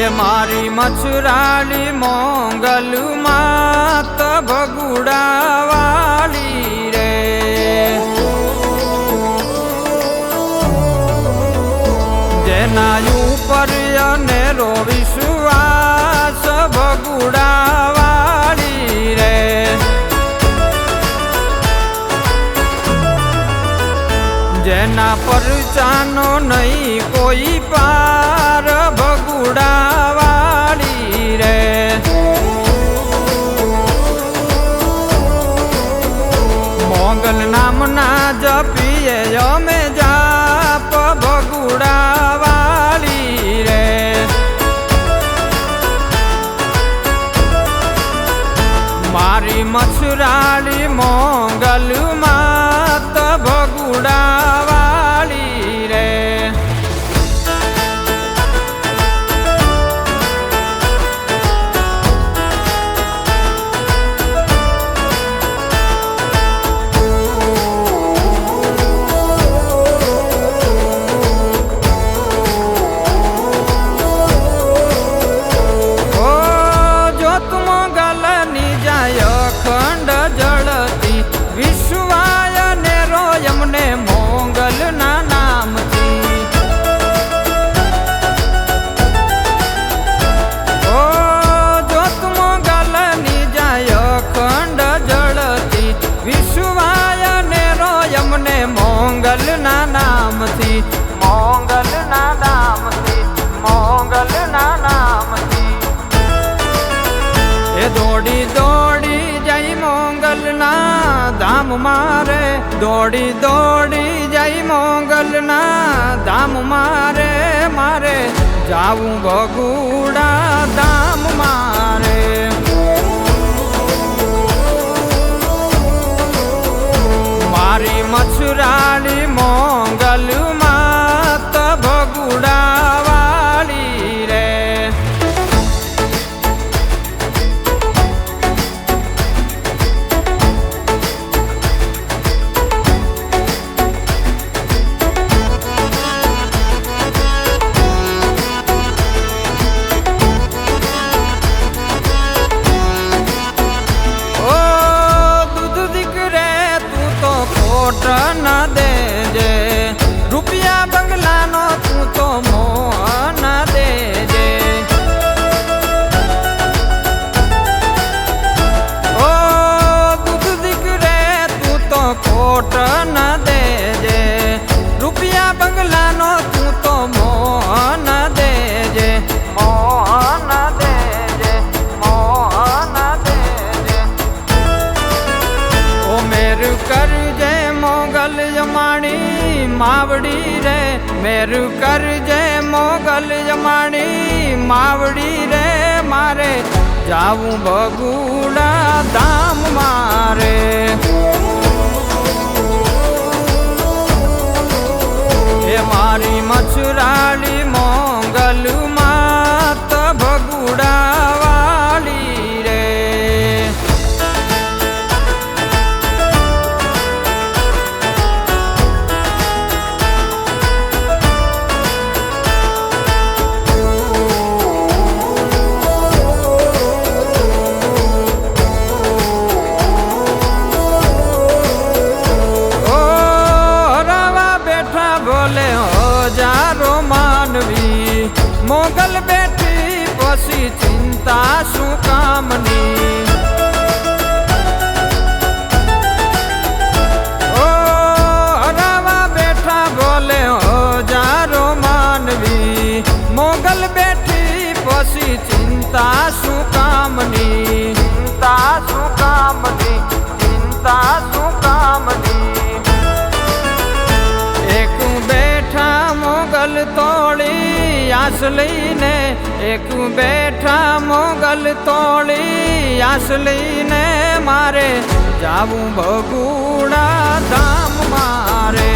એ મારી મછરાલી મોંગલ માત ભગુડા વાળી રે, જેના ઉપર અનેરો વિશ્વાસ ભગુડા વાળી રે, જેના પર ચાનો નહીં કોઈ પાર ભગુડા વાળી રે, મોગલ નામના જપીએ અમે જાપ ભગુડા વાળી રે, મારી મછરાલી મોગલ માત ભગુડા વાળી રે. વિશ્વાય ને રોયમને મોંગલ ના નામથી, ઓ જોત મોંગલ ની જાય અખંડ જળતી, વિશ્વાય ને રોયમને મોંગલ ના નામથી, મોંગલ ના નામથી, મોંગલ ના નામથી. એ દોડી દોડી જઈ મોંગલ ના ધામ મારે, દોડી દોડી જઈ મોંગલ ના ધામ મારે, મારે જાવું ભગુડા ધામ મારે. મારી મછરાલી મોંગલ માત ભગુડા વાળી રે, ન દેજે રૂપિયા બંગલાનો તું તો મોહ ન દેજે, ઓ દૂધ દીકરે તું તો ખોટ ન દેજે, રૂપિયા બંગલાનો તું તો મોહ ન દેજે, મોહ ન દેજે, મોહ ન દેજે. ઓ મેર કરજે મોગલ જમાણી માવડી રે, મેર કરજે મોગલ જમાણી માવડી રે, મારે જાવું ભગુડા ધામ મારે. એ મારી મછરાલી મોગલ માત ભગુડા વાળી રે. મોગલ બેઠી પછી ચિંતા શું કામની, ઓ હરાવા બેઠા બોલે હજારો માનવી, મોગલ બેઠી પછી ચિંતા શું કામની, ચિંતા શું કામની, ચિંતા શું કામની. એક બેઠા મોગલ તોડી આસ લઈને, એક બેઠા મોગલ તોડી આસ લઈને, મારે જાવું ભગુડા ધામ મારે.